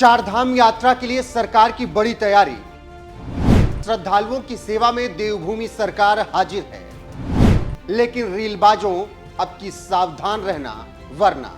चारधाम यात्रा के लिए सरकार की बड़ी तैयारी। श्रद्धालुओं की सेवा में देवभूमि सरकार हाजिर है, लेकिन रीलबाजों अब की सावधान रहना वरना।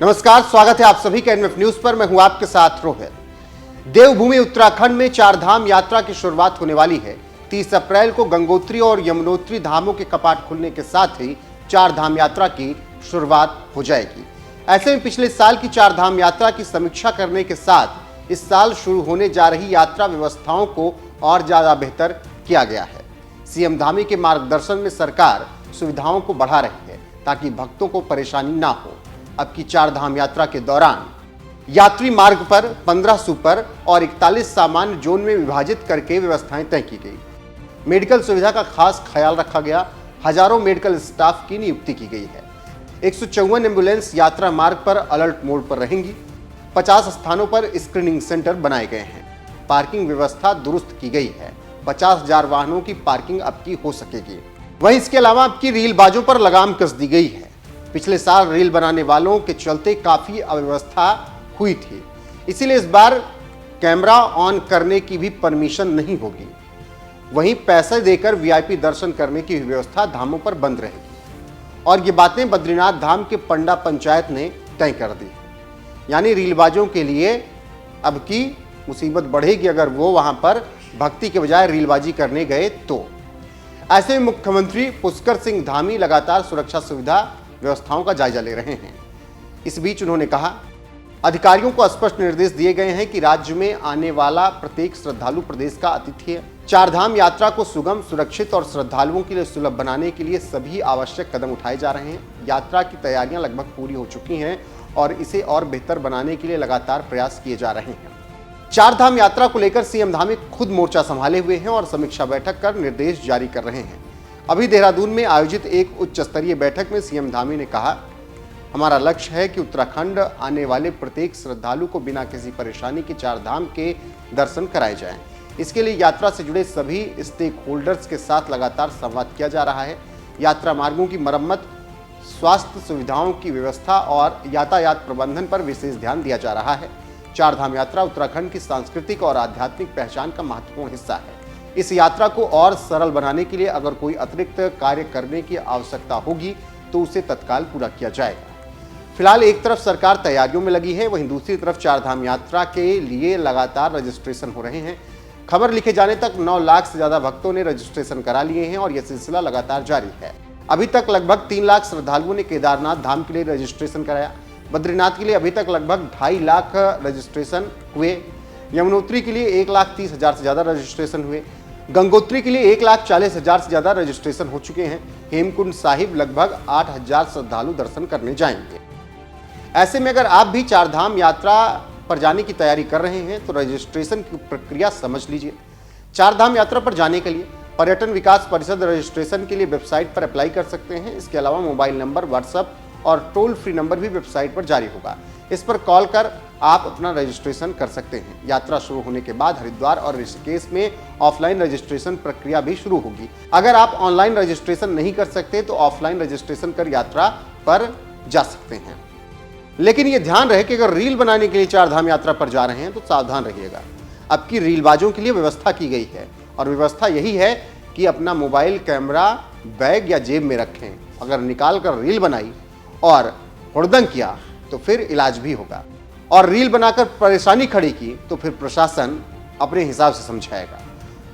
नमस्कार, स्वागत है आप सभी का एनएफ न्यूज पर। मैं हूं आपके साथ रोहित। देवभूमि उत्तराखंड में चारधाम यात्रा की शुरुआत होने वाली है। 30 अप्रैल को गंगोत्री और यमुनोत्री धामों के कपाट खुलने के साथ ही चारधाम यात्रा की शुरुआत हो जाएगी। ऐसे में पिछले साल की चारधाम यात्रा की समीक्षा करने के साथ इस साल शुरू होने जा रही यात्रा व्यवस्थाओं को और ज्यादा बेहतर किया गया है। सीएम धामी के मार्गदर्शन में सरकार सुविधाओं को बढ़ा रही है ताकि भक्तों को परेशानी ना हो। अब की चारधाम यात्रा के दौरान यात्री मार्ग पर 15 सुपर और 41 सामान्य जोन में विभाजित करके व्यवस्थाएं तय की गई। मेडिकल सुविधा का खास ख्याल रखा गया। हजारों मेडिकल स्टाफ की नियुक्ति की गई है। 154 एम्बुलेंस यात्रा मार्ग पर अलर्ट मोड पर रहेंगी। 50 स्थानों पर स्क्रीनिंग सेंटर बनाए गए हैं। पार्किंग व्यवस्था दुरुस्त की गई है। 50,000 वाहनों की पार्किंग अब की हो सकेगी। वहीं इसके अलावा अब की रीलबाजों पर लगाम कस दी गई है। पिछले साल रील बनाने वालों के चलते काफी अव्यवस्था हुई थी, इसीलिए इस बार कैमरा ऑन करने की भी परमिशन नहीं होगी। वहीं पैसे देकर वीआईपी दर्शन करने की व्यवस्था धामों पर बंद रहेगी। और ये बातें बद्रीनाथ धाम के पंडा पंचायत ने तय कर दी। यानी रीलबाजों के लिए अब की मुसीबत बढ़ेगी अगर वो वहां पर भक्ति के बजाय रीलबाजी करने गए तो। ऐसे में मुख्यमंत्री पुष्कर सिंह धामी लगातार सुरक्षा सुविधा व्यवस्थाओं का जायजा ले रहे हैं। इस बीच उन्होंने कहा, अधिकारियों को स्पष्ट निर्देश दिए गए हैं कि राज्य में आने वाला प्रत्येक श्रद्धालु प्रदेश का अतिथि है। चारधाम यात्रा को सुगम, सुरक्षित और श्रद्धालुओं के लिए सुलभ बनाने के लिए सभी आवश्यक कदम उठाए जा रहे हैं। यात्रा की तैयारियां लगभग पूरी हो चुकी हैं और इसे और बेहतर बनाने के लिए लगातार प्रयास किए जा रहे हैं। चारधाम यात्रा को लेकर सीएम धामी खुद मोर्चा संभाले हुए हैं और समीक्षा बैठक कर निर्देश जारी कर रहे हैं। अभी देहरादून में आयोजित एक उच्च स्तरीय बैठक में सीएम धामी ने कहा, हमारा लक्ष्य है कि उत्तराखंड आने वाले प्रत्येक श्रद्धालु को बिना किसी परेशानी के चारधाम के दर्शन कराए जाएं। इसके लिए यात्रा से जुड़े सभी स्टेक होल्डर्स के साथ लगातार संवाद किया जा रहा है। यात्रा मार्गों की मरम्मत, स्वास्थ्य सुविधाओं की व्यवस्था और यातायात प्रबंधन पर विशेष ध्यान दिया जा रहा है। चारधाम यात्रा उत्तराखंड की सांस्कृतिक और आध्यात्मिक पहचान का महत्वपूर्ण हिस्सा है। इस यात्रा को और सरल बनाने के लिए अगर कोई अतिरिक्त कार्य करने की आवश्यकता होगी तो उसे तत्काल पूरा किया जाएगा। फिलहाल एक तरफ सरकार तैयारियों में लगी है, वहीं दूसरी तरफ चारधाम यात्रा के लिए लगातार रजिस्ट्रेशन हो रहे हैं। खबर लिखे जाने तक 9 लाख से ज्यादा भक्तों ने रजिस्ट्रेशन करा लिए हैं और यह सिलसिला लगातार जारी है। अभी तक लगभग 3 लाख श्रद्धालुओं ने केदारनाथ धाम के लिए रजिस्ट्रेशन कराया। बद्रीनाथ के लिए अभी तक लगभग 2.5 लाख रजिस्ट्रेशन हुए। यमुनोत्री के लिए 1,30,000 से ज्यादा रजिस्ट्रेशन हुए। गंगोत्री के लिए 1,40,000 से ज्यादा रजिस्ट्रेशन हो चुके हैं। हेमकुंड साहिब लगभग 8,000 श्रद्धालु दर्शन करने जाएंगे। ऐसे में अगर आप भी चारधाम यात्रा पर जाने की तैयारी कर रहे हैं तो रजिस्ट्रेशन की प्रक्रिया समझ लीजिए। चारधाम यात्रा पर जाने के लिए पर्यटन विकास परिषद रजिस्ट्रेशन के लिए वेबसाइट पर अप्लाई कर सकते हैं। इसके अलावा मोबाइल नंबर, व्हाट्सएप और टोल फ्री नंबर भी वेबसाइट पर जारी होगा। इस पर कॉल कर आप अपना रजिस्ट्रेशन कर सकते हैं। यात्रा शुरू होने के बाद हरिद्वार और ऋषिकेश में ऑफलाइन रजिस्ट्रेशन प्रक्रिया भी शुरू होगी। अगर आप ऑनलाइन रजिस्ट्रेशन नहीं कर सकते तो ऑफलाइन रजिस्ट्रेशन कर यात्रा पर जा सकते हैं। लेकिन ये ध्यान रहे कि अगर रील बनाने के लिए चारधाम यात्रा पर जा रहे हैं तो सावधान रहिएगा। अब की रीलबाजों के लिए व्यवस्था की गई है और व्यवस्था यही है कि अपना मोबाइल कैमरा बैग या जेब में रखें। अगर निकाल कर रील बनाई और हुड़दंग किया तो फिर इलाज भी होगा, और रील बनाकर परेशानी खड़ी की तो फिर प्रशासन अपने हिसाब से समझाएगा।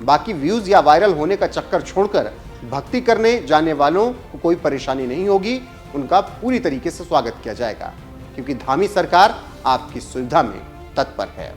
बाकी व्यूज या वायरल होने का चक्कर छोड़कर भक्ति करने जाने वालों को कोई परेशानी नहीं होगी। उनका पूरी तरीके से स्वागत किया जाएगा, क्योंकि धामी सरकार आपकी सुविधा में तत्पर है।